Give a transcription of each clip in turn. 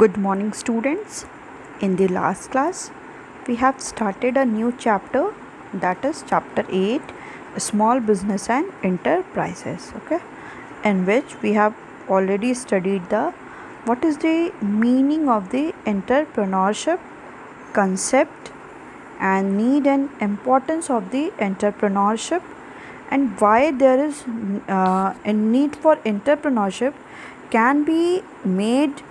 Good morning, students. In the last class, we have started a new chapter, that is chapter 8, Small Business and Enterprises, okay, in which we have already studied the what is the meaning of the entrepreneurship concept and need and importance of the entrepreneurship, and why there is a need for entrepreneurship can be made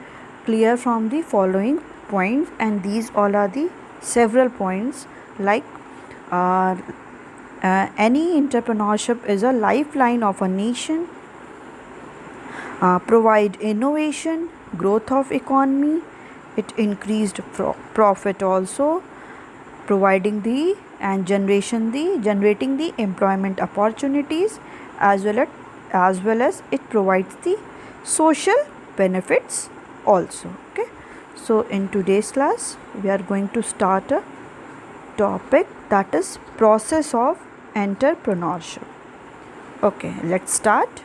clear from the following points, and these all are the several points like uh, any entrepreneurship is a lifeline of a nation, provide innovation, growth of economy, it increased profit also, providing the and generating the employment opportunities, as well as it provides the social benefits also. Okay, so in today's class we are going to start a topic, that is process of entrepreneurship. Okay, let's start.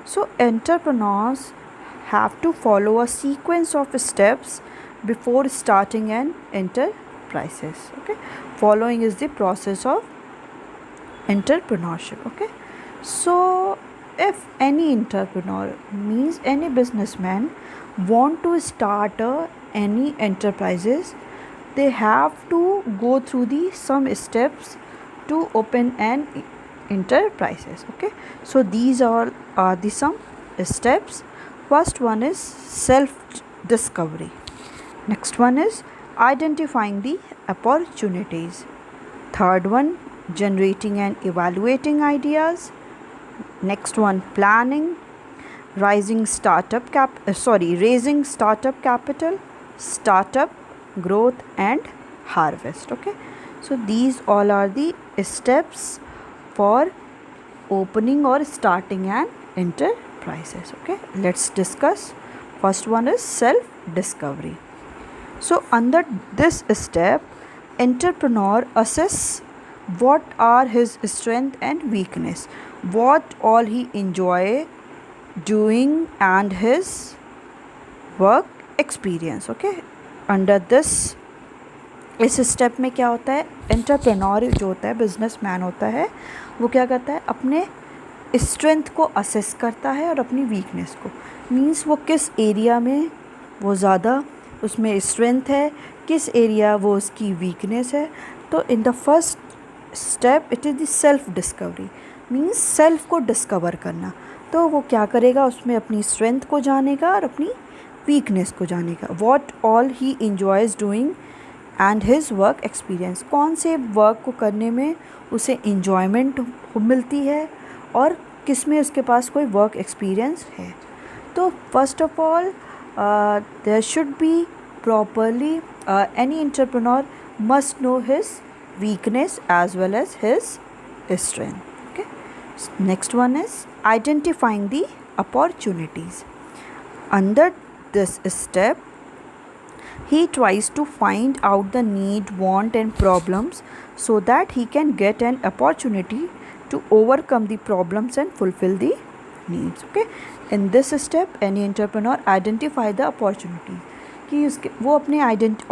So entrepreneurs have to follow a sequence of steps before starting an enterprises. Okay, following is the process of entrepreneurship. Okay, so if any entrepreneur means any businessman want to start any enterprises, they have to go through the some steps to open an enterprises. Okay, so these are the some steps. First one is self discovery, next one is identifying the opportunities, third one generating and evaluating ideas, next one planning, raising startup capital, startup growth and harvest. Okay, so these all are the steps for opening or starting an enterprises. Okay, let's discuss. First one is self discovery. So under this step, entrepreneur assess what are his strength and weakness, what all he enjoy doing and his work experience. Okay, under this इस step में क्या होता है, entrepreneur जो होता है, businessman होता है, वो क्या करता है, अपने स्ट्रेंथ को असेस करता है और अपनी वीकनेस को, मींस वो किस एरिया में वो ज़्यादा उसमें स्ट्रेंथ है, किस एरिया वो उसकी वीकनेस है. तो in the first step it is the self discovery, means self को डिस्कवर करना. तो वो क्या करेगा, उसमें अपनी स्ट्रेंथ को जानेगा और अपनी वीकनेस को जानेगा. What all he enjoys doing and his work experience, कौन से वर्क को करने में उसे इंजॉयमेंट मिलती है और किस में उसके पास कोई वर्क एक्सपीरियंस है. तो first of all there should be properly any entrepreneur must know his weakness as well as his strength. Okay, next one is identifying the opportunities. Under this step, he tries to find out the need, want and problems so that he can get an opportunity to overcome the problems and fulfill the needs. Okay, in this step any entrepreneur identify the opportunity, कि उसके वो अपने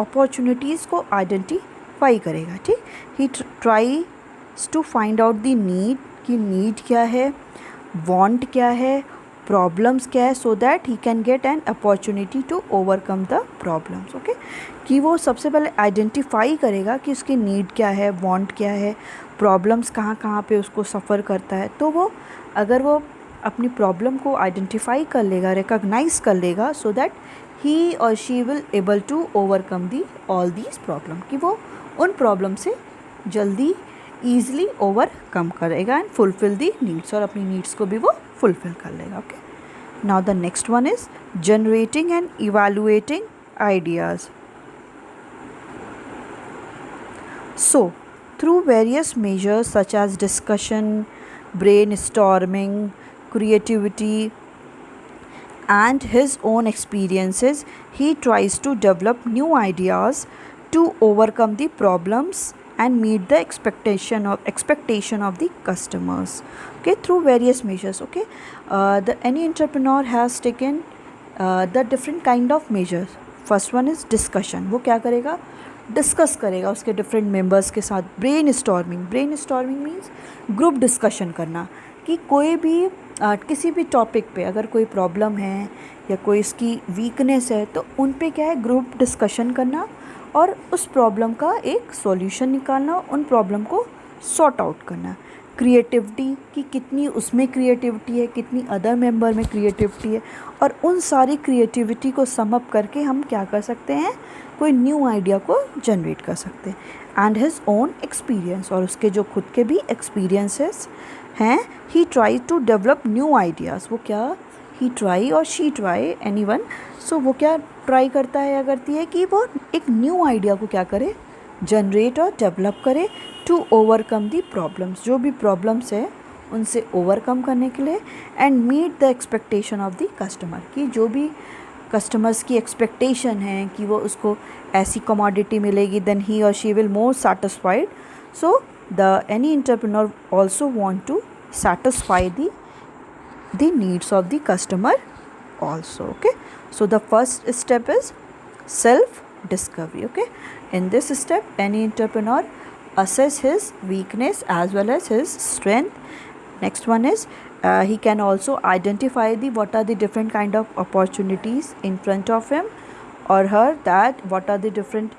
opportunities को identify करेगा. ठीक, he tries to find out the need, कि need क्या है, वांट क्या है, प्रॉब्लम्स क्या है, so that he can get an opportunity to overcome the problems. Okay, कि वो सबसे पहले आइडेंटिफाई करेगा कि उसकी नीड क्या है, वांट क्या है, प्रॉब्लम्स कहाँ कहाँ पे उसको सफ़र करता है. तो वो अगर वो अपनी प्रॉब्लम को आइडेंटिफाई कर लेगा, रिकॉग्नाइज कर लेगा, सो दैट ही और she will able to overcome the all these problem, कि वो उन प्रॉब्लम से जल्दी ईज़िली ओवरकम करेगा एंड फुलफिल दी नीड्स, और अपनी नीड्स को भी वो फुलफिल कर लेगा. Okay, now the next one is generating and evaluating ideas. So through various measures such as discussion, brainstorming, creativity and his own experiences, he tries to develop new ideas to overcome the problems and meet the expectation of the customers. Okay, through various measures. Okay, any entrepreneur has taken the different kind of measures. First one is discussion, वो क्या करेगा, discuss करेगा उसके different members के साथ। Brain storming means group discussion करना, कि कोई भी किसी भी टॉपिक पे अगर कोई प्रॉब्लम है या कोई इसकी वीकनेस है तो उन पे क्या है, ग्रुप डिस्कशन करना और उस प्रॉब्लम का एक सॉल्यूशन निकालना, उन प्रॉब्लम को सॉर्ट आउट करना। क्रिएटिविटी, कि कितनी उसमें क्रिएटिविटी है, कितनी अदर मेंबर में क्रिएटिविटी है, और उन सारी क्रिएटिविटी को सम अप करके हम क्या कर सकते हैं, कोई न्यू आइडिया को जनरेट कर सकते हैं। एंड हिज ओन एक्सपीरियंस, और उसके जो खुद के भी एक्सपीरियंसेस हैं। He try to develop new ideas, वो क्या, he try or she try anyone, so वो क्या ट्राई करता है या करती है कि वो एक न्यू आइडिया को क्या करे, जनरेट और डेवलप करे, टू ओवरकम दी प्रॉब्लम्स, जो भी प्रॉब्लम्स है उनसे ओवरकम करने के लिए, and meet the expectation of the customer, कि जो भी कस्टमर्स की एक्सपेक्टेशन है कि वो उसको ऐसी कमोडिटी मिलेगी, देन ही और she will more satisfied. So the any entrepreneur also want to satisfy the needs of the customer also. Okay, so the first step is self discovery. Okay, in this step any entrepreneur assess his weakness as well as his strength. Next one is he can also identify what are the different kind of opportunities in front of him or her, that what are the different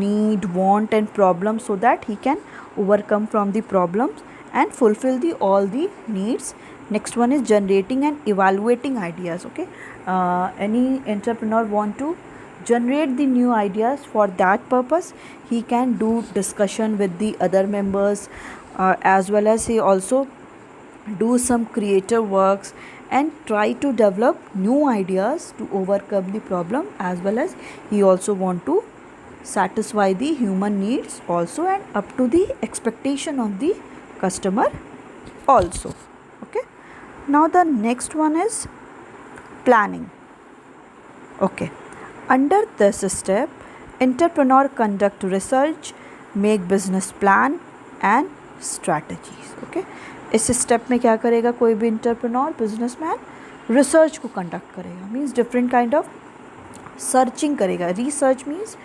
need, want and problems, so that he can overcome from the problems and fulfill all the needs. Next one is generating and evaluating ideas. Okay, any entrepreneur want to generate the new ideas. For that purpose he can do discussion with the other members, as well as he also do some creative works and try to develop new ideas to overcome the problem, as well as he also want to satisfy the human needs also and up to the expectation of the customer also. Okay, now the next one is planning. Okay, under this step entrepreneur conduct research, make business plan and strategies. Okay, इस step में क्या करेगा कोई भी entrepreneur businessman, research को conduct करेगा, means different kind of searching करेगा। Research means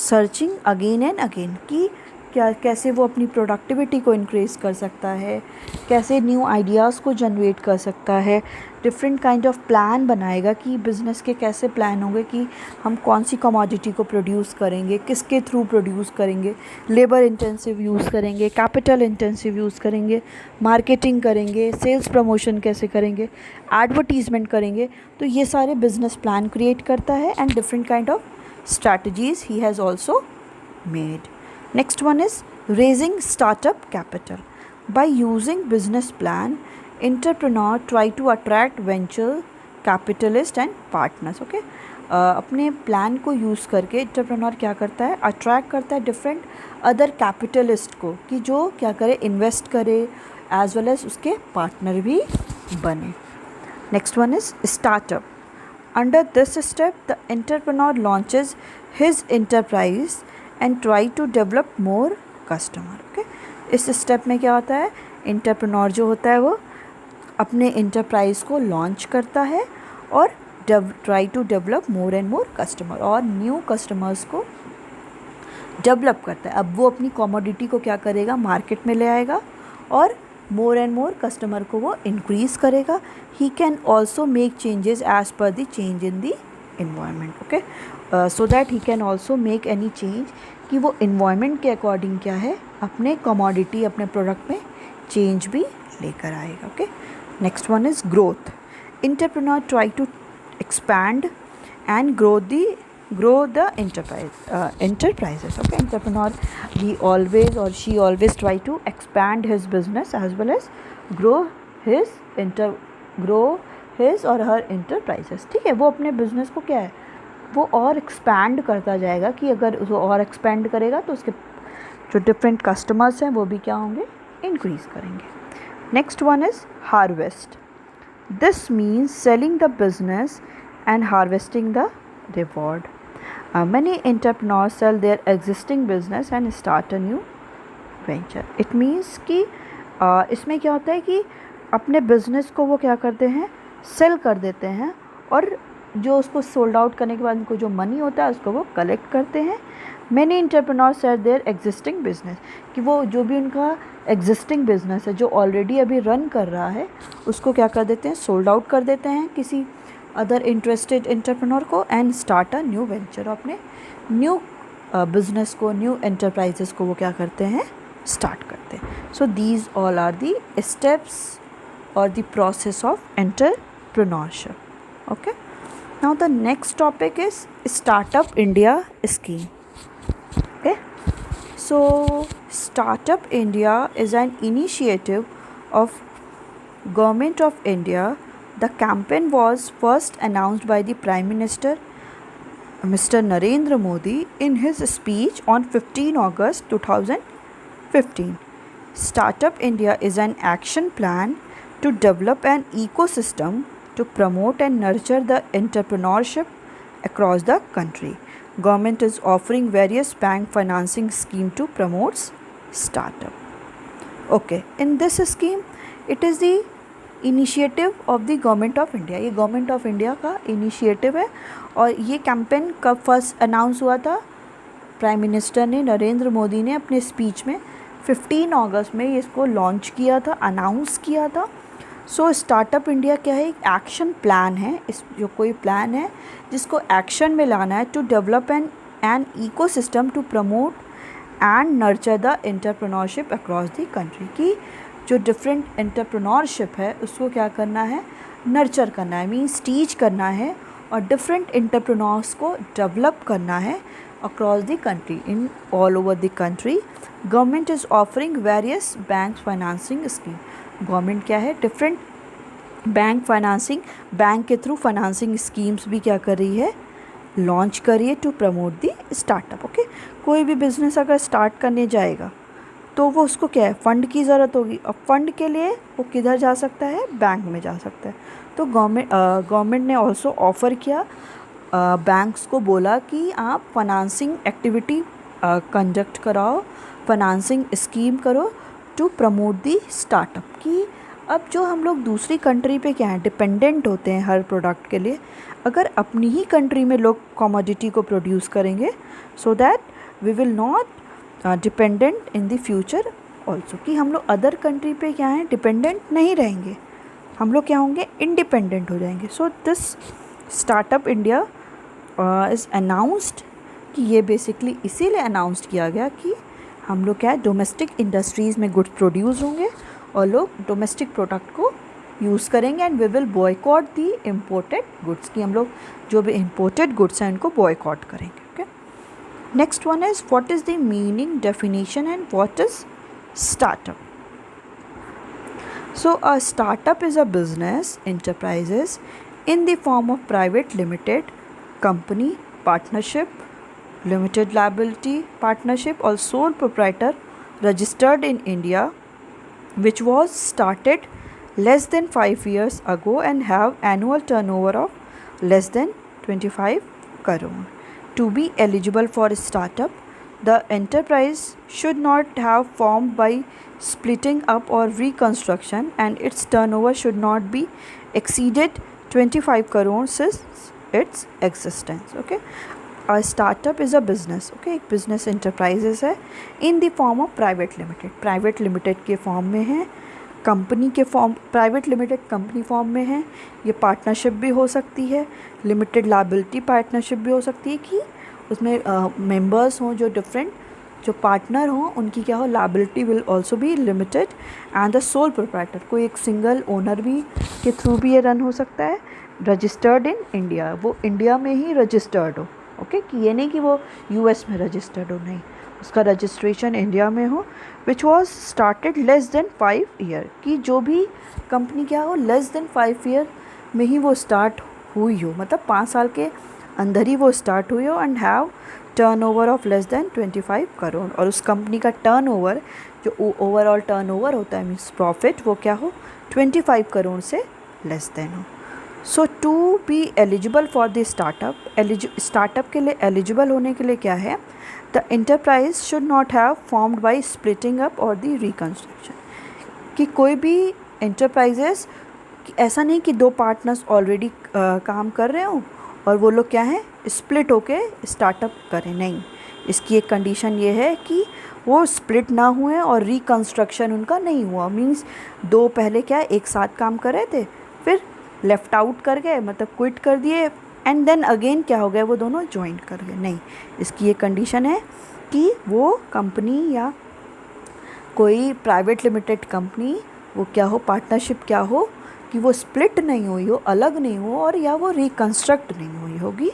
searching again and again, कि क्या कैसे वो अपनी प्रोडक्टिविटी को इंक्रीज़ कर सकता है, कैसे न्यू आइडियाज़ को जनरेट कर सकता है, डिफरेंट काइंड ऑफ प्लान बनाएगा कि बिज़नेस के कैसे प्लान होंगे, कि हम कौन सी कमोडिटी को प्रोड्यूस करेंगे, किसके थ्रू प्रोड्यूस करेंगे, लेबर इंटेंसिव यूज़ करेंगे, कैपिटल इंटेंसिव यूज़ करेंगे, मार्केटिंग करेंगे, सेल्स प्रमोशन कैसे करेंगे, एडवर्टीज़मेंट करेंगे। तो ये सारे बिज़नेस प्लान क्रिएट करता है and different kind of strategies he has also made. Next one is raising startup capital. By using business plan, entrepreneur try to attract venture capitalist and partners. Okay, अपने plan को use करके entrepreneur क्या करता है, attract करता है different other capitalist को, कि जो क्या करे, इन्वेस्ट करे, एज वेल एज उसके पार्टनर भी बने. Next one is startup. Under this step the entrepreneur launches his enterprise and try to develop more customer. Okay, इस स्टेप में क्या होता है, एंटरप्रेन्योर जो होता है वो अपने एंटरप्राइज को लॉन्च करता है और try to develop more and more customer, और न्यू कस्टमर्स को डेवलप करता है. अब वो अपनी कमोडिटी को क्या करेगा, मार्केट में ले आएगा और मोर एंड मोर कस्टमर को वो इंक्रीज़ करेगा. He can also make changes as per the change in the environment. Okay, so that he can also make any change, कि वो इन्वायरमेंट के अकॉर्डिंग क्या है, अपने कमोडिटी, अपने प्रोडक्ट में चेंज भी लेकर आएगा. Okay, next one is growth. Entrepreneur try to expand and grow the enterprises. Okay, entrepreneur, he always or she always try to expand his business as well as grow his or her enterprises. ठीक है, वो अपने business को क्या है, वो और expand करता जाएगा, कि अगर वो और एक्सपैंड करेगा तो उसके जो डिफरेंट कस्टमर्स हैं वो भी क्या होंगे, इंक्रीज़ करेंगे. Next one is harvest. This means selling the business and harvesting the reward. Many entrepreneurs sell their existing business and start a new venture. It means कि इसमें क्या होता है कि अपने बिजनेस को वो क्या करते हैं, सेल कर देते हैं और जो उसको सोल्ड आउट करने के बाद उनको जो मनी होता है उसको वो कलेक्ट करते हैं। Many entrepreneurs set their existing business, कि वो जो भी उनका एग्जिस्टिंग बिजनेस है जो ऑलरेडी अभी रन कर रहा है उसको क्या कर देते हैं, सोल्ड आउट कर देते हैं किसी अदर इंटरेस्टेड एंटरप्रेन्योर को, and start a new venture, अपने न्यू बिजनेस को, न्यू एंटरप्राइजेस को वो क्या करते हैं, स्टार्ट करते हैं। So these all are the steps or the process of entrepreneurship. Okay, now the next topic is startup India scheme. Okay, so Startup India is an initiative of Government of India. The campaign was first announced by the Prime Minister Mr. Narendra Modi in his speech on 15 August 2015. Startup India is an action plan to develop an ecosystem to promote and nurture the entrepreneurship across the country. Government is offering various bank financing scheme to promote startup. Okay, in this scheme it is the initiative of the Government of India. ये Government of India का initiative है और ये campaign कब first announce हुआ था, prime minister ने, नरेंद्र मोदी ने अपने स्पीच में 15 अगस्त में इसको लॉन्च किया था, अनाउंस किया था। सो स्टार्टअप इंडिया क्या है, एक एक्शन प्लान है, इस जो कोई प्लान है जिसको एक्शन में लाना है to develop an ecosystem to promote and nurture the entrepreneurship across the country, की जो डिफरेंट एंटरप्रेन्योरशिप है उसको क्या करना है, नर्चर करना है, मीन्स टीच करना है और डिफरेंट एंटरप्रेन्योर्स को डेवलप करना है across the country, in all over the country. Government is offering various bank financing scheme. Government क्या है, डिफरेंट बैंक फाइनेंसिंग, बैंक के थ्रू फाइनेंसिंग स्कीम्स भी क्या कर रही है, लॉन्च कर रही है to promote the startup. Okay, कोई भी बिजनेस अगर स्टार्ट करने जाएगा तो वो उसको क्या है, फ़ंड की ज़रूरत होगी। अब फंड के लिए वो किधर जा सकता है, बैंक में जा सकता है। तो गवर्नमेंट ने ऑल्सो ऑफ़र किया, बैंक्स को बोला कि आप फाइनेंसिंग एक्टिविटी कंडक्ट कराओ, फाइनेंसिंग स्कीम करो टू प्रमोट दी स्टार्टअप। की अब जो हम लोग दूसरी कंट्री पे क्या है, डिपेंडेंट होते हैं हर प्रोडक्ट के लिए, अगर अपनी ही कंट्री में लोग कमोडिटी को प्रोड्यूस करेंगे so that we will not dependent in the future also, कि हम लोग अदर कंट्री पे क्या है, डिपेंडेंट नहीं रहेंगे, हम लोग क्या होंगे, इंडिपेंडेंट हो जाएंगे। So this startup India is announced, कि ये बेसिकली इसीलिए अनाउंस्ड किया गया कि हम लोग क्या है, डोमेस्टिक इंडस्ट्रीज़ में गुड्स प्रोड्यूस होंगे और लोग डोमेस्टिक प्रोडक्ट को यूज़ करेंगे, and we will boycott the imported goods, की हम लोग जो भी इम्पोर्टेड गुड्स हैं उनको बॉयकॉट करेंगे। Okay, next one is what is the meaning, definition and what is startup. So a startup is a business enterprises in the form of private limited company, partnership, limited liability partnership or sole proprietor registered in India, which was started less than 5 years ago and have annual turnover of less than 25 crore. To be eligible for a startup, the enterprise should not have formed by splitting up or reconstruction, and its turnover should not be exceeded 25 crore since its existence. Okay, a startup is a business. Okay, एक business enterprises है in the form of private limited, private limited के form में है, company के form, private limited company form में है, ये partnership भी हो सकती है, लिमिटेड लायबिलिटी पार्टनरशिप भी हो सकती है, कि उसमें मेंबर्स हों जो डिफरेंट, जो पार्टनर हों उनकी क्या हो, liability will also be limited, and the sole proprietor, कोई एक सिंगल ओनर भी के थ्रू भी ये रन हो सकता है, रजिस्टर्ड इन इंडिया, वो इंडिया में ही रजिस्टर्ड हो। ओके, कि ये नहीं कि वो यूएस में रजिस्टर्ड हो, नहीं, उसका रजिस्ट्रेशन इंडिया में हो, which was started less than 5 year, कि जो भी कंपनी क्या हो, लेस देन 5 ईयर में ही वो स्टार्ट हुई हो, मतलब 5 साल के अंदर ही वो स्टार्ट हुई हो, and have turnover of less than 25 crore, और उस कंपनी का टर्नओवर, जो ओवरऑल टर्नओवर होता है मीन्स प्रॉफिट, वो क्या हो, 25 करोड़ से लेस देन हो। So to be eligible for the startup, startup के लिए एलिजिबल होने के लिए क्या है, the enterprise should not have formed by splitting up or the reconstruction, कि कोई भी एंटरप्राइजेस, ऐसा नहीं कि दो पार्टनर्स ऑलरेडी काम कर रहे हों और वो लोग क्या हैं, स्प्लिट होके स्टार्टअप करें, नहीं। इसकी एक कंडीशन ये है कि वो स्प्लिट ना हुए और रिकन्स्ट्रक्शन उनका नहीं हुआ। मींस दो पहले क्या एक साथ काम कर रहे थे, फिर लेफ़्ट आउट कर गए, मतलब क्विट कर दिए, एंड देन अगेन क्या हो गया, वो दोनों ज्वाइन कर गए, नहीं। इसकी ये कंडीशन है कि वो कंपनी या कोई प्राइवेट लिमिटेड कंपनी वो क्या हो, पार्टनरशिप क्या हो, कि वो स्प्लिट नहीं हुई हो, अलग नहीं हो, और या वो रिकन्स्ट्रक्ट नहीं हुई होगी।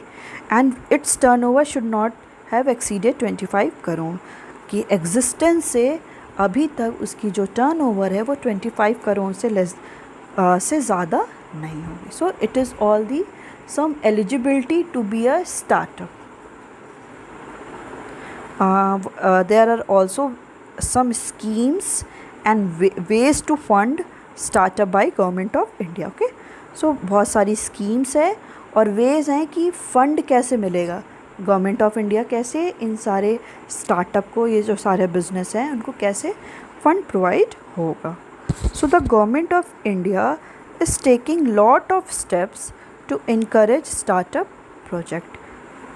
And it's turnover should not have exceeded 25 crore, कि एग्जिस्टेंस से अभी तक उसकी जो टर्नओवर है वो 25 करोड़ से लेस से ज़्यादा नहीं होगी। So it is all the some eligibility to be a startup. There are also some schemes and ways to fund startup by government of India. Okay, so बहुत सारी स्कीम्स है और वेज हैं कि फ़ंड कैसे मिलेगा, गवर्नमेंट ऑफ इंडिया कैसे इन सारे स्टार्टअप को, ये जो सारे बिजनेस हैं उनको कैसे फ़ंड प्रोवाइड होगा। So the government of India is taking lot of steps to encourage startup project.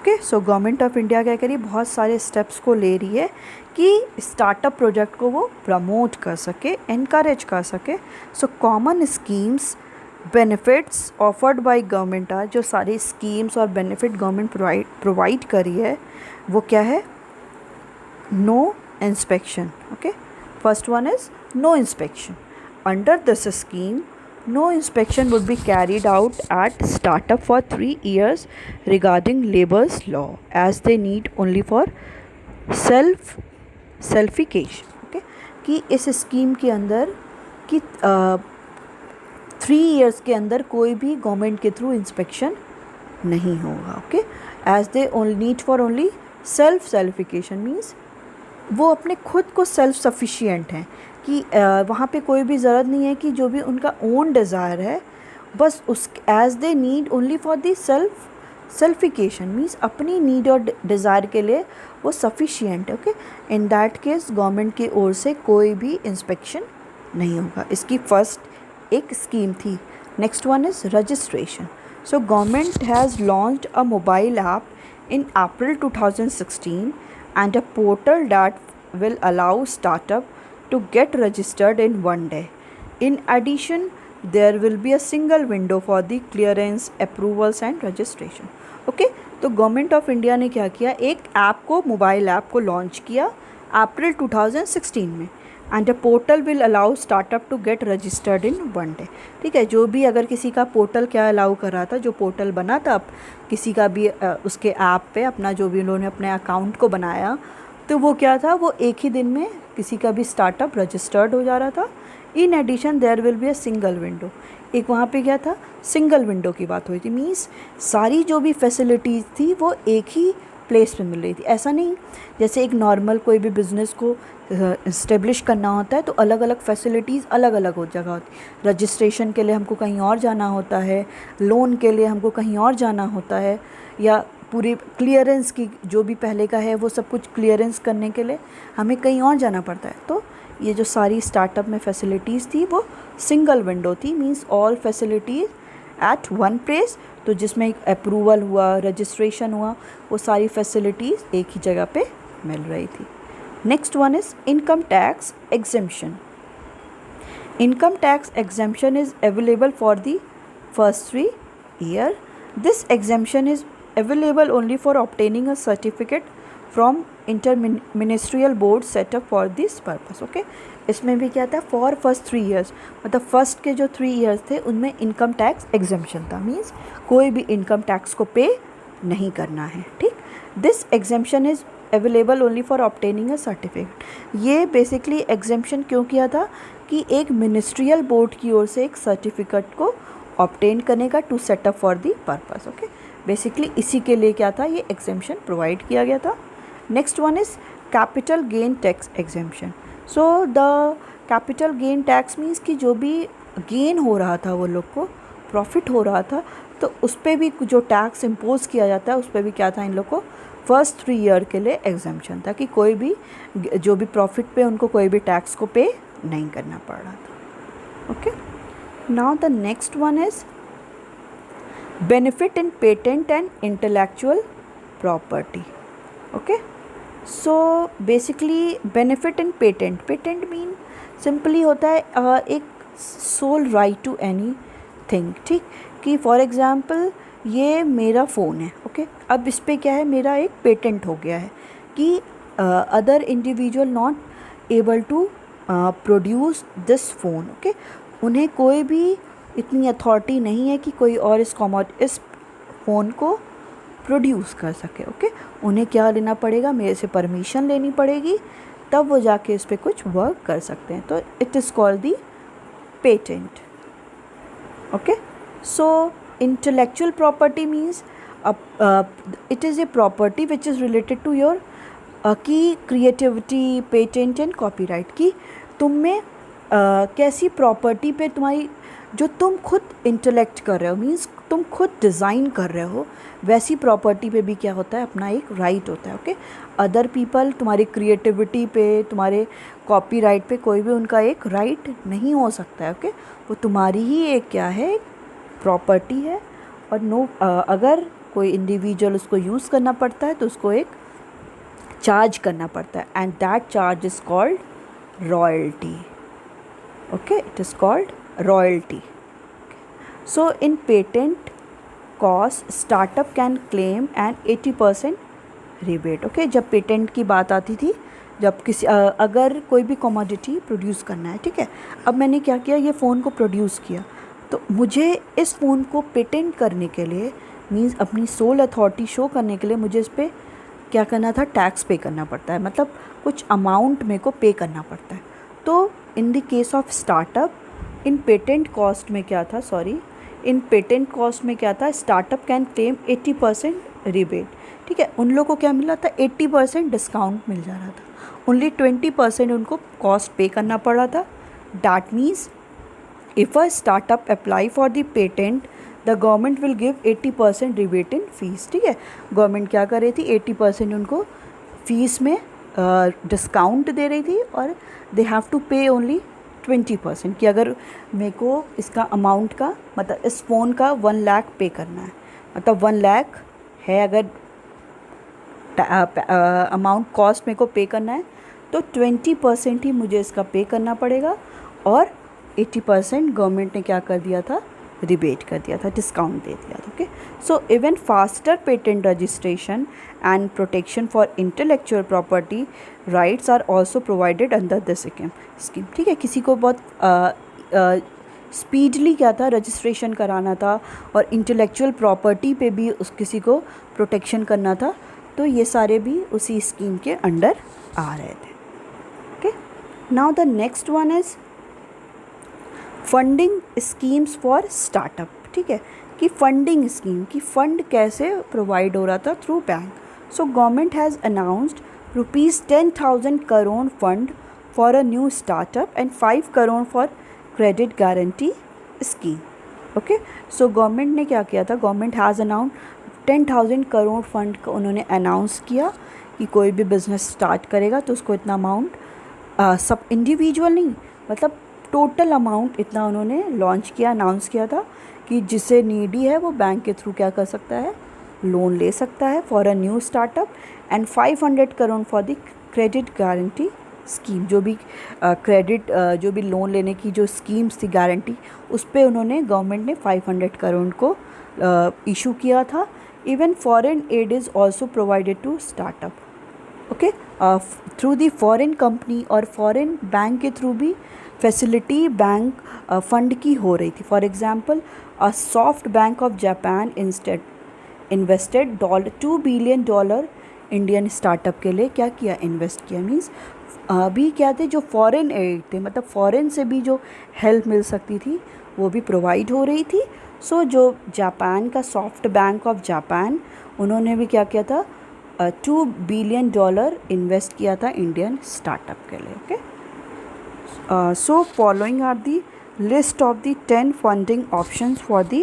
Okay, so government of India क्या करी, बहुत सारे स्टेप्स को ले रही है कि स्टार्टअप प्रोजेक्ट को वो प्रमोट कर सके, इनकरेज कर सके। So common schemes benefits offered by government are, जो सारी स्कीम्स और बेनिफिट गवर्नमेंट प्रोवाइड करी है वो क्या है, no inspection. Okay, first one is no inspection. Under this scheme no inspection would be carried out at startup for 3 years regarding labor's law, as they need only for selfification। okay, कि इस scheme के अंदर कि 3 years के अंदर कोई भी government के थ्रू इंस्पेक्शन नहीं होगा। Okay, as they need for only self certification, means वो अपने खुद को सेल्फ सफिशिएंट हैं, कि वहाँ पे कोई भी ज़रूरत नहीं है कि जो भी उनका ओन डिज़ायर है, बस उस as they need only for the self certification, means अपनी नीड और डिज़ायर के लिए वो सफिशिएंट है। Okay, in that case government की ओर से कोई भी इंस्पेक्शन नहीं होगा। इसकी फर्स्ट एक स्कीम थी। Next one is registration. So government has launched a mobile app in April 2016 and a portal that will allow startup to get registered in one day. In addition, there will be a single window for the clearance, approvals and registration. Okay, तो government of India ने क्या किया, एक app को, mobile app को launch किया April 2016 में, and a portal will allow startup to get registered in one day. ठीक है, जो भी अगर किसी का पोर्टल क्या अलाउ कर रहा था, जो पोर्टल बना था, अब किसी का भी उसके ऐप पे अपना जो भी उन्होंने अपने अकाउंट को बनाया, तो वो क्या था, वो एक ही दिन में किसी का भी स्टार्टअप रजिस्टर्ड हो जा रहा था। In addition there will be a single window, एक वहाँ पे क्या था, सिंगल विंडो की बात हुई थी। मीन्स सारी जो भी फैसिलिटीज़ थी वो एक ही प्लेस पे मिल रही थी। ऐसा नहीं जैसे एक नॉर्मल कोई भी बिज़नेस को इस्टेब्लिश करना होता है तो अलग अलग फैसिलिटीज़ अलग अलग हो जगह होती। रजिस्ट्रेशन के लिए हमको कहीं और जाना होता है, लोन के लिए हमको कहीं और जाना होता है, या पूरी क्लियरेंस की जो भी पहले का है वो सब कुछ क्लियरेंस करने के लिए हमें कहीं और जाना पड़ता है। तो ये जो सारी स्टार्टअप में फैसिलिटीज़ थी वो सिंगल विंडो थी, means all facilities at one place. तो जिसमें अप्रूवल हुआ, रजिस्ट्रेशन हुआ, वो सारी फैसिलिटीज़ एक ही जगह पे मिल रही थी। Next one is income tax exemption. Income tax exemption is available for the first 3 years. This exemption is available only for obtaining a certificate from interministerial board set up for this purpose. Okay, इसमें भी क्या था, for first 3 years, मतलब first के जो 3 years थे उनमें income tax exemption था, मीन्स कोई भी इनकम टैक्स को पे नहीं करना है। ठीक, this exemption is available only for obtaining a certificate. ये बेसिकली एग्जेम्पशन क्यों किया था कि एक मिनिस्ट्रियल बोर्ड की ओर से एक सर्टिफिकेट को ऑब्टेन करने का, to set up for the purpose. Okay, basically इसी के लिए क्या था, ये एग्जेम्पशन प्रोवाइड किया गया था। Next one is capital gain tax exemption. So the capital gain tax means कि जो भी गेन हो रहा था, वो लोग को प्रॉफिट हो रहा था, तो उस पर भी जो टैक्स इम्पोज किया जाता है उस पर भी क्या था, इन लोग को फर्स्ट 3 year के लिए एग्जेम्पशन था कि कोई भी जो भी प्रॉफिट पे उनको कोई भी टैक्स को पे नहीं करना पड़ रहा था। Okay, now the next one is benefit in patent and intellectual property. Okay, so basically benefit in patent mean simply होता है एक sole right to anything, ठीक, कि फॉर एग्ज़ाम्पल ये मेरा फ़ोन है, ओके, अब इस पे क्या है, मेरा एक पेटेंट हो गया है कि other individual not able to produce this phone, okay, उन्हें कोई भी इतनी अथॉरिटी नहीं है कि कोई और इस फ़ोन को प्रोड्यूस कर सके, ओके, उन्हें क्या लेना पड़ेगा, मेरे से परमिशन लेनी पड़ेगी, तब वो जाके इस पर कुछ वर्क कर सकते हैं, तो it is called the patent. Okay, so intellectual property means it is a property which is related to your की creativity, patent and copyright, की तुम में कैसी प्रॉपर्टी पे तुम्हारी जो तुम खुद इंटेलेक्ट कर रहे हो, मीन्स तुम खुद डिज़ाइन कर रहे हो, वैसी प्रॉपर्टी पे भी क्या होता है, अपना एक राइट होता है. ओके, अदर पीपल तुम्हारी क्रिएटिविटी पे, तुम्हारे कॉपीराइट पे कोई भी उनका एक राइट नहीं हो सकता है. ओके, वो तुम्हारी ही एक क्या है, प्रॉपर्टी है, और अगर कोई इंडिविजुअल उसको यूज़ करना पड़ता है तो उसको एक चार्ज करना पड़ता है, and that charge is called royalty. Okay, it is called royalty. So in patent cost startup can claim an 80% rebate. Okay, जब पेटेंट की बात आती थी, जब किसी अगर कोई भी कमोडिटी प्रोड्यूस करना है, ठीक है, अब मैंने क्या किया, ये फ़ोन को प्रोड्यूस किया, तो मुझे इस फ़ोन को पेटेंट करने के लिए, मींस अपनी सोल अथॉरिटी शो करने के लिए, मुझे इस पर क्या करना था, टैक्स पे करना पड़ता है, मतलब कुछ अमाउंट मेरे को पे करना पड़ता है. तो in the case of startup, in patent cost में क्या था, इन पेटेंट कॉस्ट में क्या था, स्टार्टअप कैन क्लेम 80% रिबेट. ठीक है, उन लोगों को क्या मिला था, 80% डिस्काउंट मिल जा रहा था, ओनली 20% उनको कॉस्ट पे करना पड़ रहा था. That means if a startup apply for the patent, the government will give 80% rebate in fees. ठीक है, गवर्नमेंट क्या कर रही थी, 80% उनको फीस में डिस्काउंट दे रही थी, और दे हैव टू पे ओनली 20%, कि अगर मेरे को इसका अमाउंट का, मतलब इस फ़ोन का 1 लाख पे करना है, मतलब 1 लाख है अगर अमाउंट कॉस्ट मेरे को पे करना है, तो 20% ही मुझे इसका पे करना पड़ेगा, और 80% गवर्नमेंट ने क्या कर दिया था, रिबेट कर दिया था, डिस्काउंट दे दिया था. Okay, so even faster patent registration and protection for intellectual property rights are also provided under this scheme. ठीक है, किसी को बहुत स्पीडली क्या था, रजिस्ट्रेशन कराना था, और इंटेलेक्चुअल प्रॉपर्टी पे भी उस किसी को प्रोटेक्शन करना था, तो ये सारे भी उसी स्कीम के अंडर आ रहे थे. Okay, now the next one is funding schemes for startup. ठीक है, कि फंडिंग स्कीम, की फ़ंड कैसे प्रोवाइड हो रहा था, through bank. So government has announced ₹10,000 crore fund for a new startup and 5 crore for credit guarantee scheme. Okay, so government ने क्या किया था, government has announce 10,000 crore fund को उन्होंने अनाउंस किया कि कोई भी बिज़नेस स्टार्ट करेगा तो उसको इतना अमाउंट, सब इंडिविजुअल नहीं, मतलब टोटल अमाउंट इतना उन्होंने लॉन्च किया, अनाउंस किया था, कि जिसे नीडी है वो बैंक के थ्रू क्या कर सकता है, लोन ले सकता है for a new startup, and 500 crore for the credit guarantee scheme. जो भी क्रेडिट जो भी लोन लेने की जो स्कीम्स थी, गारंटी, उस पर उन्होंने, गवर्नमेंट ने 500 करोड़ को इशू किया था. Even foreign aid is also provided to startup. Okay, through the foreign company और फॉरेन बैंक के थ्रू भी फैसिलिटी बैंक फंड की हो रही थी. For example, a soft bank of Japan instead invested $2 billion Indian startup के लिए क्या किया, इन्वेस्ट किया. मीन्स अभी क्या थे, जो फॉरेन एड थे, मतलब फॉरेन से भी जो हेल्प मिल सकती थी वो भी प्रोवाइड हो रही थी. सो जो जापान का सॉफ्ट बैंक ऑफ जापान, उन्होंने भी क्या किया था, $2 बिलियन इन्वेस्ट किया था इंडियन स्टार्टअप के लिए. Okay, so following are the list of the 10 funding options for the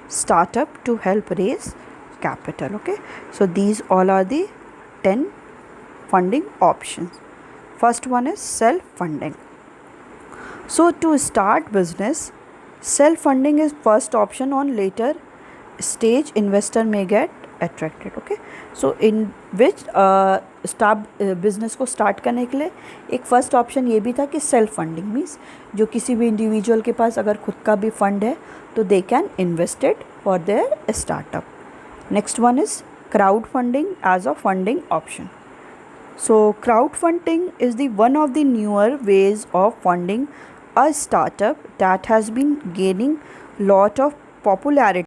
startup to help raise capital. Okay, so these all are the 10 funding options. First one is self funding. So to start business, self funding is first option on later stage investor may get attracted. Okay, so in which business को start करने के लिए एक first option ये भी था कि self funding means जो किसी भी इंडिविजुअल के पास अगर खुद का भी फंड है तो they can invested for their startup. Next one is crowd funding as a funding option. So crowdfunding is the one of the newer ways of funding a startup that has been gaining lot of popularity